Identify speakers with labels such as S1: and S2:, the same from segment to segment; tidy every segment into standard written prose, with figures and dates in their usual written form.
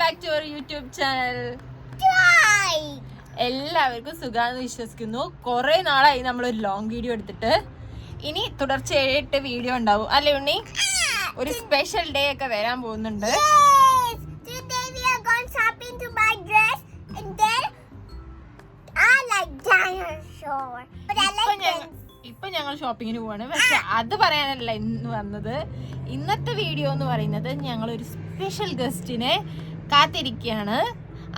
S1: Back to our YouTube channel. എല്ലാവർക്കും സുഖാന്ന് വിശ്വസിക്കുന്നു. കുറെ നാളായി നമ്മളൊരു ലോങ് വീഡിയോ എടുത്തിട്ട്. ഇനി തുടർച്ചയായിട്ട് വീഡിയോ ഉണ്ടാവും അല്ലേ ഉണ്ണി? ഒരു സ്പെഷ്യൽ ഡേ ഒക്കെ വരാൻ പോകുന്നുണ്ട്. ഇപ്പൊ ഞങ്ങൾ ഷോപ്പിങ്ങിന് പോവാണ്. പക്ഷെ അത് പറയാനല്ല ഇന്ന് വന്നത്. ഇന്നത്തെ വീഡിയോ എന്ന് പറയുന്നത് ഞങ്ങൾ ഒരു സ്പെഷ്യൽ ഗസ്റ്റിനെ കാത്തിരിക്കുകയാണ്.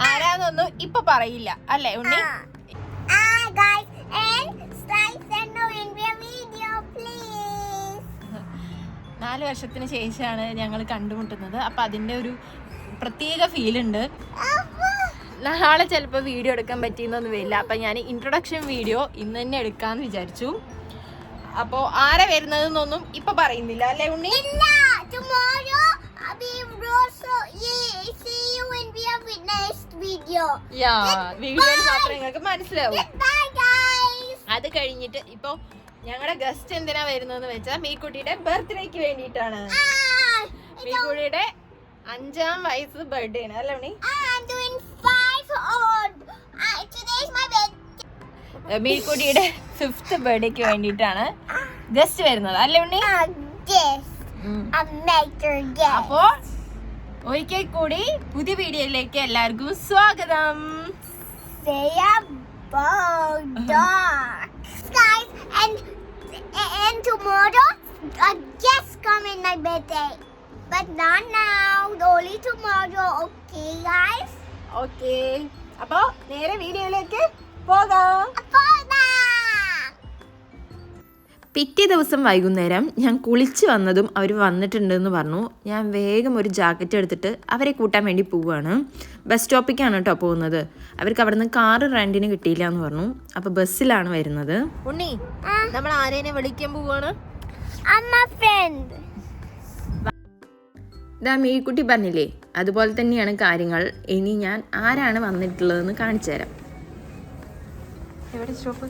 S1: ആരാന്നൊന്നും ഇപ്പൊ പറയില്ല അല്ലേ ഉണ്ണി? 4 വർഷത്തിന് ശേഷമാണ് ഞങ്ങൾ കണ്ടുമുട്ടുന്നത്. അപ്പൊ അതിന്റെ ഒരു പ്രത്യേക ഫീൽ ഉണ്ട്. നാളെ ചിലപ്പോൾ വീഡിയോ എടുക്കാൻ പറ്റിയെന്നൊന്നും വരില്ല. അപ്പം ഞാൻ ഇൻട്രൊഡക്ഷൻ വീഡിയോ ഇന്ന് തന്നെ എടുക്കാമെന്ന് വിചാരിച്ചു. അപ്പോൾ ആരെ വരുന്നതെന്നൊന്നും ഇപ്പൊ പറയുന്നില്ല അല്ലേ ഉണ്ണി? വീഡിയോയിൽ മാത്രമേ നിങ്ങൾക്ക് മനസ്സിലാവൂ. അത് കഴിഞ്ഞിട്ട് ഇപ്പൊ ഞങ്ങളുടെ ഗസ്റ്റ് എന്തിനാ വരുന്നതെന്ന് വെച്ചാൽ മീക്കുട്ടിയുടെ ബർത്ത്ഡേക്ക് വേണ്ടിയിട്ടാണ്. മീക്കുട്ടിയുടെ 5ാം വയസ്സ് ബർത്ത്ഡേ ആണ് അല്ലേ ഉണ്ണി? മീക്കുട്ടിയുടെ 5th ബർത്ത്ഡേക്ക് വേണ്ടിയിട്ടാണ് ഗസ്റ്റ് വരുന്നത് അല്ലേ ഉണ്ണി? അപ്പോ ഒരിക്കൽ കൂടി പുതിയ വീഡിയോയിലേക്ക് എല്ലാവർക്കും സ്വാഗതം.
S2: Tomorrow a guest come in my birthday, but not now, only tomorrow. Okay guys?
S1: Okay. അപ്പോ നേരെ വീഡിയോയിലേക്ക് പോകാം. പിറ്റേ ദിവസം വൈകുന്നേരം ഞാൻ കുളിച്ച് വന്നതും അവർ വന്നിട്ടുണ്ടെന്ന് പറഞ്ഞു. ഞാൻ വേഗം ഒരു ജാക്കറ്റ് എടുത്തിട്ട് അവരെ കൂട്ടാൻ വേണ്ടി പോവുകയാണ്. ബസ് സ്റ്റോപ്പിക്കാണ് കേട്ടോ പോകുന്നത്. അവർക്ക് അവിടെ നിന്ന് കാറ് റെന്റിന് കിട്ടിയില്ല എന്ന് പറഞ്ഞു. അപ്പോൾ ബസ്സിലാണ് വരുന്നത്. ഉണ്ണി, നമ്മൾ ആരേനെ വിളിക്കാൻ പോവാണ്?
S3: ഇതാ മീക്കുട്ടി പറഞ്ഞില്ലേ, അതുപോലെ തന്നെയാണ് കാര്യങ്ങൾ. ഇനി ഞാൻ ആരാണ് വന്നിട്ടുള്ളതെന്ന് കാണിച്ചു തരാം.
S1: എവിടെ സ്റ്റോപ്പ്?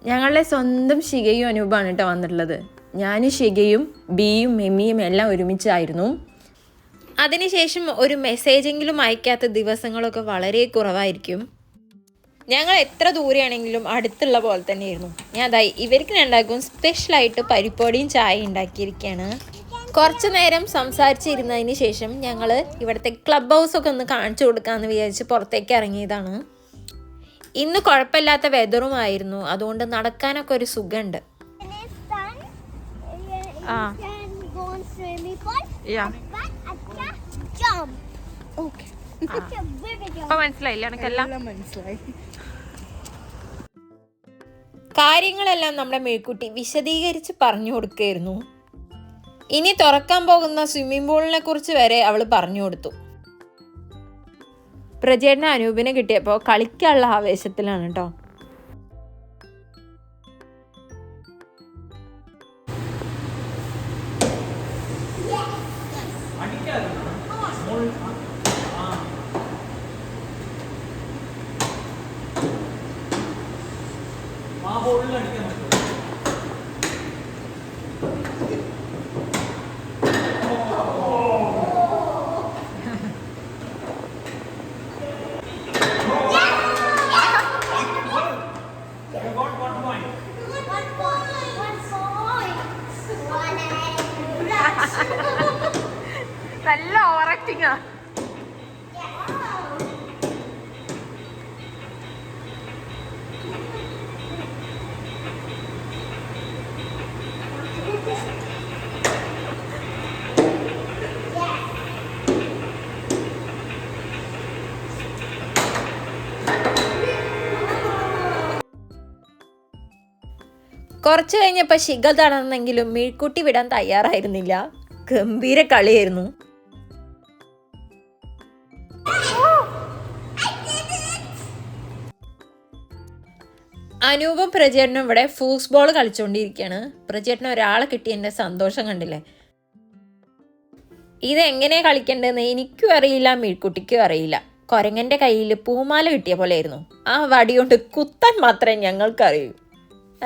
S3: ഞങ്ങളുടെ സ്വന്തം ഷികയും അനൂപാണ് കേട്ടോ വന്നിട്ടുള്ളത്. ഞാൻ ഷികയും ബിയും മെമ്മിയും എല്ലാം ഒരുമിച്ചായിരുന്നു. അതിനുശേഷം ഒരു മെസ്സേജെങ്കിലും അയക്കാത്ത ദിവസങ്ങളൊക്കെ വളരെ കുറവായിരിക്കും. ഞങ്ങൾ എത്ര ദൂരെയാണെങ്കിലും അടുത്തുള്ള പോലെ തന്നെയായിരുന്നു. ഞാൻ അതായി ഇവർക്ക് രണ്ടാക്കും സ്പെഷ്യലായിട്ട് പരിപ്പോടിയും ചായ ഉണ്ടാക്കിയിരിക്കുകയാണ്. കുറച്ച് നേരം സംസാരിച്ചിരുന്നതിന് ശേഷം ഞങ്ങൾ ഇവിടുത്തെ ക്ലബ് ഹൗസൊക്കെ ഒന്ന് കാണിച്ചു കൊടുക്കാമെന്ന് വിചാരിച്ച് പുറത്തേക്ക് ഇറങ്ങിയതാണ്. ഇന്ന് കുഴപ്പമില്ലാത്ത വെതറുമായിരുന്നു, അതുകൊണ്ട് നടക്കാനൊക്കെ ഒരു സുഖമുണ്ട്. കാര്യങ്ങളെല്ലാം നമ്മുടെ മേൽക്കുട്ടി വിശദീകരിച്ച് പറഞ്ഞു കൊടുക്കുകയായിരുന്നു. ഇനി തുറക്കാൻ പോകുന്ന സ്വിമ്മിംഗ് പൂളിനെ കുറിച്ച് വരെ അവൾ പറഞ്ഞു കൊടുത്തു. പ്രജേട്ടന് അനൂപിനെ കിട്ടിയപ്പോൾ കളിക്കാനുള്ള ആവേശത്തിലാണ് കേട്ടോ.
S1: നല്ല ഓവർ ആക്ടിങ്ങാ.
S3: കുറച്ച് കഴിഞ്ഞപ്പോൾ ശിഖ തടന്നെങ്കിലും മീഴ്ക്കുട്ടി വിടാൻ തയ്യാറായിരുന്നില്ല. ഗംഭീര കളിയായിരുന്നു. അനൂപും പ്രജേട്ടനും ഇവിടെ ഫൂസ്ബോൾ കളിച്ചുകൊണ്ടിരിക്കുകയാണ്. പ്രജേട്ടന് ഒരാളെ കിട്ടിയതിൻ്റെ സന്തോഷം കണ്ടില്ലേ. ഇതെങ്ങനെ കളിക്കേണ്ടതെന്ന് എനിക്കും അറിയില്ല, മീഴ്ക്കുട്ടിക്കും അറിയില്ല. കൊരങ്ങൻ്റെ കയ്യിൽ പൂമാല കിട്ടിയ പോലെ ആയിരുന്നു. ആ വടി കൊണ്ട് കുത്താൻ മാത്രമേ ഞങ്ങൾക്കറിയൂ,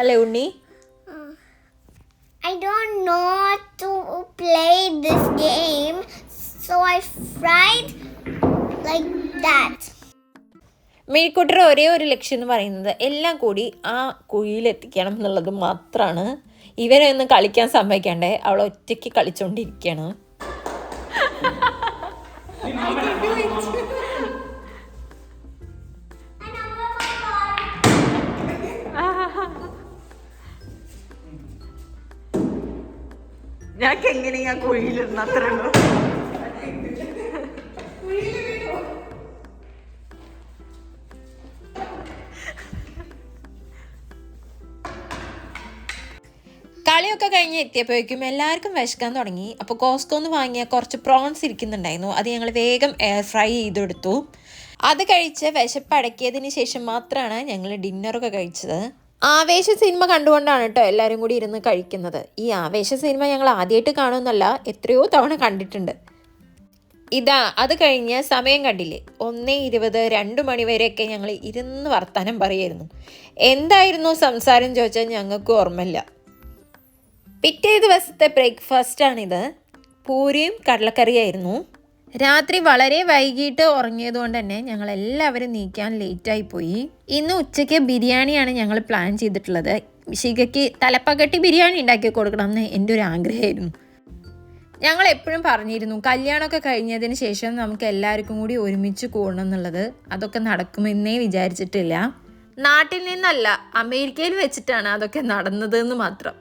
S3: അല്ലേ ഉണ്ണി?
S2: I don't know how to play this game, so I tried like that.
S3: മീഴ്ക്കുട്ടിയുടെ ഒരേ ഒരു ലക്ഷ്യം എന്ന് പറയുന്നത് എല്ലാം കൂടി ആ കുഴിയിലെത്തിക്കണം എന്നുള്ളത് മാത്രമാണ്. ഇവനെ ഒന്നും കളിക്കാൻ സമ്മതിക്കാണ്ടേ അവൾ ഒറ്റയ്ക്ക് കളിച്ചുകൊണ്ടിരിക്കുകയാണ്.
S1: ഞങ്ങൾക്ക് എങ്ങനെയാ കുഴിയിലിരുന്ന അത്ര ഉള്ളൂ.
S3: കളിയൊക്കെ കഴിഞ്ഞ് എത്തിയപ്പോഴേക്കും എല്ലാവർക്കും വിശക്കാൻ തുടങ്ങി. അപ്പോൾ കോസ്റ്റ്കോന്ന് വാങ്ങിയ കുറച്ച് പ്രോൺസ് ഇരിക്കുന്നുണ്ടായിരുന്നു. അത് ഞങ്ങൾ വേഗം എയർ ഫ്രൈ ചെയ്തെടുത്തു. അത് കഴിച്ച് വിശപ്പടക്കിയതിന് ശേഷം മാത്രമാണ് ഞങ്ങൾ ഡിന്നറൊക്കെ കഴിച്ചത്. ആവേശ സിനിമ കണ്ടുകൊണ്ടാണ് കേട്ടോ എല്ലാവരും കൂടി ഇരുന്ന് കഴിക്കുന്നത്. ഈ ആവേശ സിനിമ ഞങ്ങൾ ആദ്യമായിട്ട് കാണുമെന്നല്ല, എത്രയോ തവണ കണ്ടിട്ടുണ്ട്. അത് കഴിഞ്ഞ് സമയം കണ്ടില്ലേ, 1:20, 2 മണി വരെയൊക്കെ ഞങ്ങൾ ഇരുന്ന് വർത്താനം പറയായിരുന്നു. എന്തായിരുന്നു സംസാരം ചോദിച്ചാൽ ഞങ്ങൾക്ക് ഓർമ്മയില്ല. പിറ്റേ ദിവസത്തെ ബ്രേക്ക്ഫാസ്റ്റാണിത്. പൂരിയും കടലക്കറിയായിരുന്നു. രാത്രി വളരെ വൈകിട്ട് ഉറങ്ങിയത് കൊണ്ട് തന്നെ ഞങ്ങൾ എല്ലാവരും നീക്കാൻ ലേറ്റായിപ്പോയി. ഇന്ന് ഉച്ചയ്ക്ക് ബിരിയാണിയാണ് ഞങ്ങൾ പ്ലാൻ ചെയ്തിട്ടുള്ളത്. ഷികയ്ക്ക് തലപ്പകട്ടി ബിരിയാണി ഉണ്ടാക്കി കൊടുക്കണം എന്ന് എൻ്റെ ഒരു ആഗ്രഹമായിരുന്നു. ഞങ്ങൾ എപ്പോഴും പറഞ്ഞിരുന്നു കല്യാണമൊക്കെ കഴിഞ്ഞതിന് ശേഷം നമുക്ക് എല്ലാവർക്കും കൂടി ഒരുമിച്ച് കൂടണം എന്നുള്ളത്. അതൊക്കെ നടക്കുമെന്നേ വിചാരിച്ചിട്ടില്ല. നാട്ടിൽ നിന്നല്ല, അമേരിക്കയിൽ വെച്ചിട്ടാണ് അതൊക്കെ നടന്നതെന്ന് മാത്രം.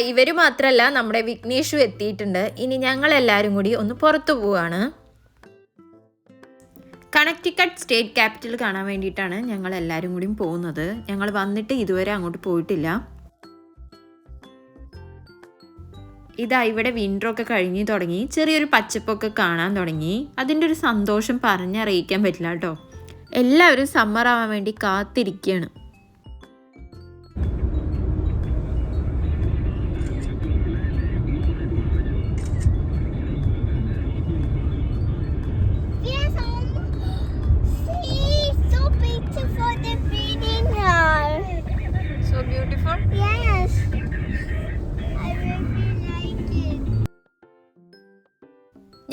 S3: ഇവർ മാത്രമല്ല, നമ്മുടെ വിഘ്നേഷും എത്തിയിട്ടുണ്ട്. ഇനി ഞങ്ങളെല്ലാവരും കൂടി ഒന്ന് പുറത്തു പോവുകയാണ്. കണക്റ്റിക്കട്ട് സ്റ്റേറ്റ് ക്യാപിറ്റൽ കാണാൻ വേണ്ടിയിട്ടാണ് ഞങ്ങൾ എല്ലാവരും കൂടിയും പോകുന്നത്. ഞങ്ങൾ വന്നിട്ട് ഇതുവരെ അങ്ങോട്ട് പോയിട്ടില്ല. ഇവിടെ വിൻ്ററൊക്കെ കഴിഞ്ഞ് തുടങ്ങി, ചെറിയൊരു പച്ചപ്പൊക്കെ കാണാൻ തുടങ്ങി. അതിൻ്റെ ഒരു സന്തോഷം പറഞ്ഞറിയിക്കാൻ പറ്റില്ല കേട്ടോ. എല്ലാവരും സമ്മർ ആവാൻ വേണ്ടി കാത്തിരിക്കുകയാണ്.
S2: Yes, I really like it.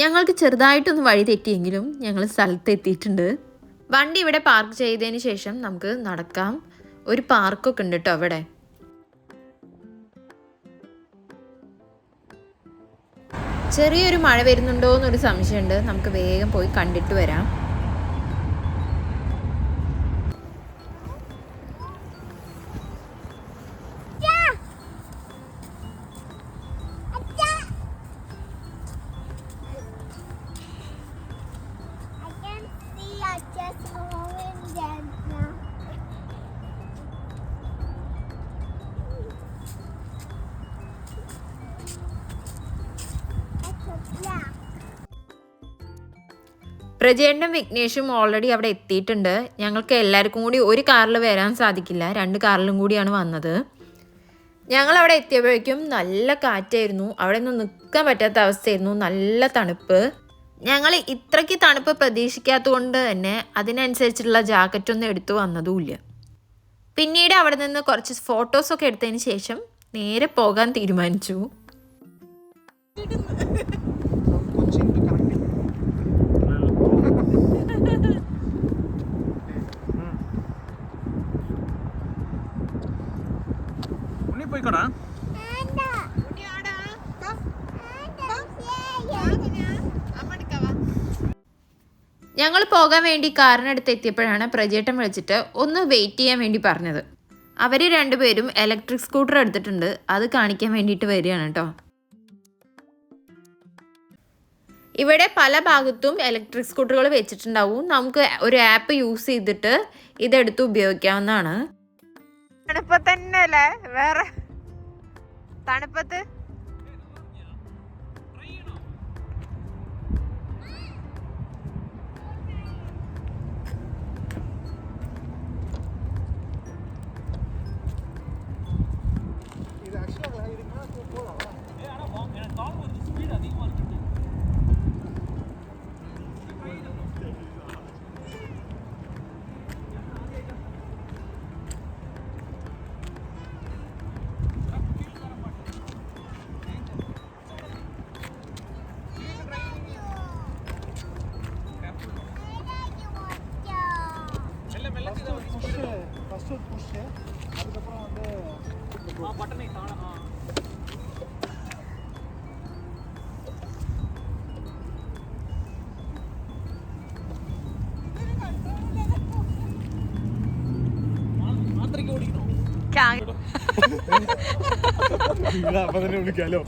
S3: ഞങ്ങൾക്ക് ചെറുതായിട്ടൊന്ന് വഴി തെറ്റിയെങ്കിലും ഞങ്ങൾ സ്ഥലത്ത് എത്തിയിട്ടുണ്ട്. വണ്ടി ഇവിടെ പാർക്ക് ചെയ്തതിന് ശേഷം നമുക്ക് നടക്കാം. ഒരു പാർക്കൊക്കെ ഉണ്ട് കേട്ടോ അവിടെ. ചെറിയൊരു മഴ വരുന്നുണ്ടോ എന്നൊരു സംശയമുണ്ട്. നമുക്ക് വേഗം പോയി കണ്ടിട്ട് വരാം. പ്രജേട്ടനും വിഘ്നേഷും ഓൾറെഡി അവിടെ എത്തിയിട്ടുണ്ട്. ഞങ്ങൾക്ക് എല്ലാവർക്കും കൂടി ഒരു കാറിൽ വരാൻ സാധിക്കില്ല, 2 കാറിലും കൂടിയാണ് വന്നത്. ഞങ്ങളവിടെ എത്തിയപ്പോഴേക്കും നല്ല കാറ്റായിരുന്നു. അവിടെ ഒന്നും നിൽക്കാൻ പറ്റാത്ത അവസ്ഥയായിരുന്നു. നല്ല തണുപ്പ്. ഞങ്ങൾ ഇത്രയ്ക്ക് തണുപ്പ് പ്രതീക്ഷിക്കാത്തത് കൊണ്ട് തന്നെ അതിനനുസരിച്ചുള്ള ജാക്കറ്റൊന്നും എടുത്തു വന്നതുമില്ല. പിന്നീട് അവിടെ നിന്ന് കുറച്ച് ഫോട്ടോസൊക്കെ എടുത്തതിന് ശേഷം നേരെ പോകാൻ തീരുമാനിച്ചു.
S4: പോയിക്കോടാ.
S3: ഞങ്ങൾ പോകാൻ വേണ്ടി കാറിനടുത്ത് എത്തിയപ്പോഴാണ് പ്രജേട്ടൻ വിളിച്ചിട്ട് ഒന്ന് വെയിറ്റ് ചെയ്യാൻ വേണ്ടി പറഞ്ഞത്. അവർ രണ്ടുപേരും ഇലക്ട്രിക് സ്കൂട്ടർ എടുത്തിട്ടുണ്ട്. അത് കാണിക്കാൻ വേണ്ടിയിട്ട് വരികയാണ് കേട്ടോ. ഇവിടെ പല ഭാഗത്തും ഇലക്ട്രിക് സ്കൂട്ടറുകൾ വെച്ചിട്ടുണ്ടാവും. നമുക്ക് ഒരു ആപ്പ് യൂസ് ചെയ്തിട്ട് ഇതെടുത്ത് ഉപയോഗിക്കാവുന്നതാണ്.
S1: തണുപ്പത്ത് തന്നെ അല്ലേ, വേറെ തണുപ്പത്ത്
S4: വിളിക്കാലോ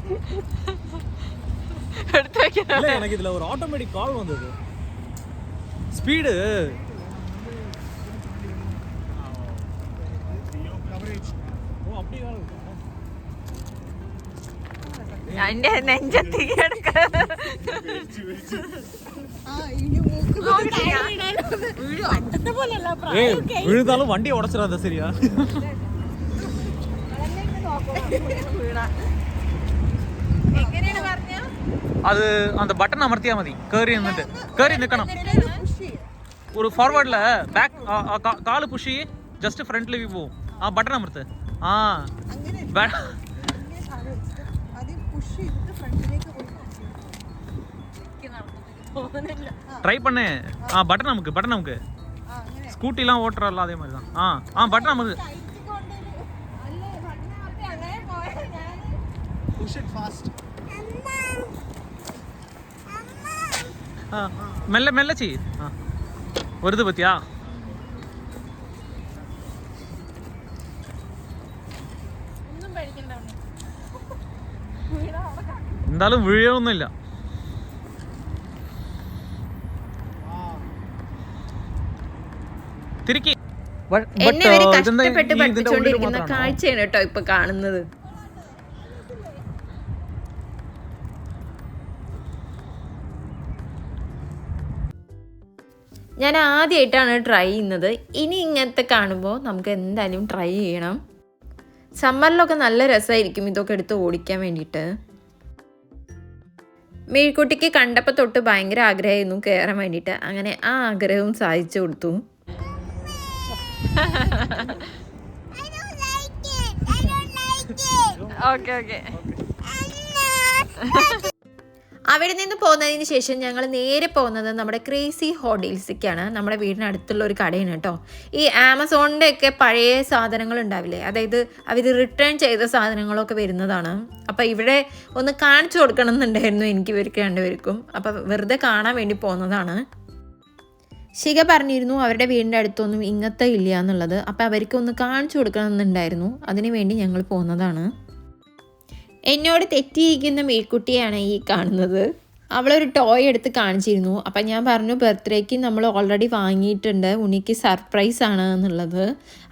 S4: எனக்கு இதுல ஒரு ஆட்டோமேட்டிக் கால் வந்தது ஸ்பீடு
S3: എന്റെ നെഞ്ചത്തി
S4: விழுந்தாலும் வண்டியை உடைச்சிடாத சரியா அது அந்த பட்டன் அமர்த்தியா மதி கேரி நிக்கணும் ஒரு ஃபார்வர்ட்ல பேக் காலு புஷி ஜஸ்ட் ஃப்ரண்ட்ல வியூ பட்டன் அமர்த்து ட்ரை பண்ணு பட்டன் நமக்கு ஸ்கூட்டிலாம் ஓட்டுறல அதே மாதிரி தான் பட்டன் நமக்கு push it fast മെല്ലെ ചെയ്യ് വെറുതെ പറ്റിയാ എന്തായാലും വീഴൊന്നുമില്ല തിരിക്കി
S3: എന്നെ ഇവര് കഷ്ടപ്പെട്ട് പഠിപ്പിച്ചുകൊണ്ടിരിക്കുന്ന കാഴ്ചയാണ് കേട്ടോ ഇപ്പൊ കാണുന്നത്. ഞാൻ ആദ്യമായിട്ടാണ് ട്രൈ ചെയ്യുന്നത്. ഇനി ഇങ്ങനത്തെ കാണുമ്പോൾ നമുക്ക് എന്തായാലും ട്രൈ ചെയ്യണം. സമ്മറിലൊക്കെ നല്ല രസമായിരിക്കും ഇതൊക്കെ എടുത്ത് ഓടിക്കാൻ വേണ്ടിയിട്ട്. മേഴ്ക്കുട്ടിക്ക് കണ്ടപ്പോൾ തൊട്ട് ഭയങ്കര ആഗ്രഹമായിരുന്നു കയറാൻ വേണ്ടിയിട്ട്. അങ്ങനെ ആ ആഗ്രഹവും സാധിച്ചു കൊടുത്തു. ഓക്കെ അവിടെ നിന്ന് പോകുന്നതിന് ശേഷം ഞങ്ങൾ നേരെ പോകുന്നത് നമ്മുടെ ക്രേസി ഹോട്ടൽസിലേക്കാണ്. നമ്മുടെ വീടിനടുത്തുള്ള ഒരു കടയാണ് കേട്ടോ. ഈ ആമസോണിൻ്റെ ഒക്കെ പഴയ സാധനങ്ങൾ ഉണ്ടാവില്ലേ, അതായത് അവർ റിട്ടേൺ ചെയ്ത സാധനങ്ങളൊക്കെ വരുന്നതാണ്. അപ്പോൾ ഇവിടെ ഒന്ന് കാണിച്ചു കൊടുക്കണം എന്നുണ്ടായിരുന്നു എനിക്ക് ഇവർക്ക് രണ്ടുപേർക്കും. അപ്പോൾ വെറുതെ കാണാൻ വേണ്ടി പോകുന്നതാണ്. ശിഖ പറഞ്ഞിരുന്നു അവരുടെ വീടിൻ്റെ അടുത്തൊന്നും ഇങ്ങനത്തെ ഇല്ല എന്നുള്ളത്. അപ്പോൾ അവർക്കൊന്ന് കാണിച്ചു കൊടുക്കണം എന്നുണ്ടായിരുന്നു. അതിനു വേണ്ടി ഞങ്ങൾ പോകുന്നതാണ്. എന്നോട് തെറ്റിയിരിക്കുന്ന മേഴ്ക്കുട്ടിയാണ് ഈ കാണുന്നത്. അവളൊരു ടോയ് എടുത്ത് കാണിച്ചിരുന്നു. അപ്പം ഞാൻ പറഞ്ഞു ബർത്ത്ഡേക്ക് നമ്മൾ ഓൾറെഡി വാങ്ങിയിട്ടുണ്ട്, ഉണ്ണിക്ക് സർപ്രൈസ് ആണ് എന്നുള്ളത്.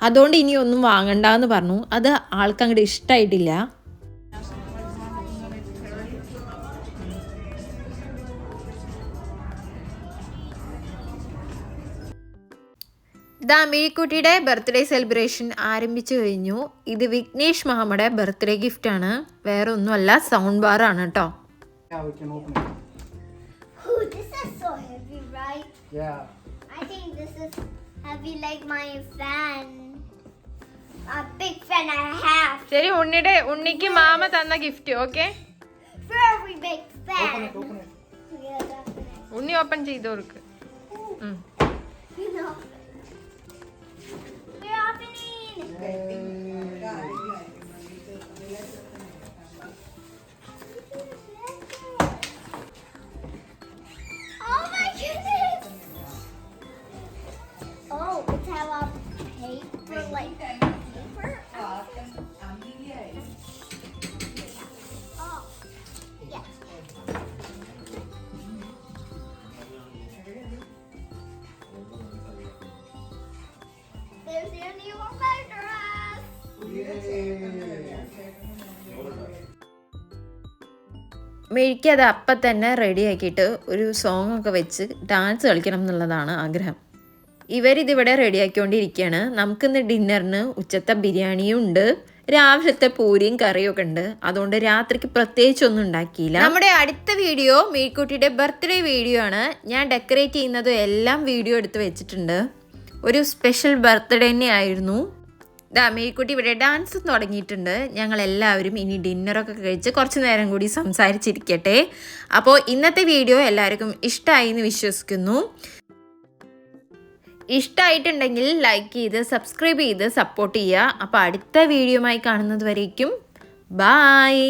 S3: അതുകൊണ്ട് ഇനി ഒന്നും വാങ്ങണ്ടെന്ന് പറഞ്ഞു. അത് ആൾക്ക് അങ്ങോട്ട് ഇഷ്ടമായിട്ടില്ല. മേഴ്ക്കുട്ടിയുടെ ബർത്ത്ഡേ സെലിബ്രേഷൻ ആരംഭിച്ചു കഴിഞ്ഞു. ഇത് വിഘ്നേഷ് മാമയുടെ ബർത്ത്ഡേ ഗിഫ്റ്റ് ആണ്, വേറെ ഒന്നുമല്ല, സൗണ്ട് ബാർ ആണ് കേട്ടോ.
S2: This is so heavy, right?
S4: Yeah.
S2: I think this is heavy like my fan. A big fan I have.
S3: ശരി, ഉണ്ണിക്ക് മാമ തന്ന gift. Okay,
S2: Very big fan.
S4: Open it.
S2: Yeah, definitely.
S3: Unni open ചെയ്ത് കൊടുക്ക്.
S2: You know. We're opening. Oh my goodness. Oh, it's have a paper like paper. Oh, yeah. There's your new dress.
S3: മെഴിക്ക് അത് അപ്പം തന്നെ ready ആക്കിയിട്ട് ഒരു song ഒക്കെ വെച്ച് dance കളിക്കണം എന്നുള്ളതാണ് ആഗ്രഹം. ഇവരിതിവിടെ റെഡിയാക്കിക്കൊണ്ടിരിക്കുകയാണ്. നമുക്കിന്ന് ഡിന്നറിന് ഉച്ചത്തെ ബിരിയാണിയും ഉണ്ട്, രാവിലത്തെ പൂരിയും കറിയും ഒക്കെ ഉണ്ട്. അതുകൊണ്ട് രാത്രിക്ക് പ്രത്യേകിച്ചൊന്നും ഉണ്ടാക്കിയില്ല. നമ്മുടെ അടുത്ത വീഡിയോ മേഴ്ക്കുട്ടിയുടെ ബർത്ത്ഡേ വീഡിയോ ആണ്. ഞാൻ ഡെക്കറേറ്റ് ചെയ്യുന്നതും എല്ലാം വീഡിയോ എടുത്ത് വെച്ചിട്ടുണ്ട്. ഒരു സ്പെഷ്യൽ ബർത്ത്ഡേ തന്നെ ആയിരുന്നു. മേഴ്ക്കുട്ടി ഇവിടെ ഡാൻസ് തുടങ്ങിയിട്ടുണ്ട്. ഞങ്ങളെല്ലാവരും ഇനി ഡിന്നറൊക്കെ കഴിച്ച് കുറച്ച് നേരം കൂടി സംസാരിച്ചിരിക്കട്ടെ. അപ്പോൾ ഇന്നത്തെ വീഡിയോ എല്ലാവർക്കും ഇഷ്ടമായി എന്ന് വിശ്വസിക്കുന്നു. ഇഷ്ടമായിട്ടുണ്ടെങ്കിൽ ലൈക്ക് ചെയ്ത് സബ്സ്ക്രൈബ് ചെയ്ത് സപ്പോർട്ട് ചെയ്യുക. അപ്പോൾ അടുത്ത വീഡിയോയുമായി കാണുന്നത് വരേക്കും ബായ്.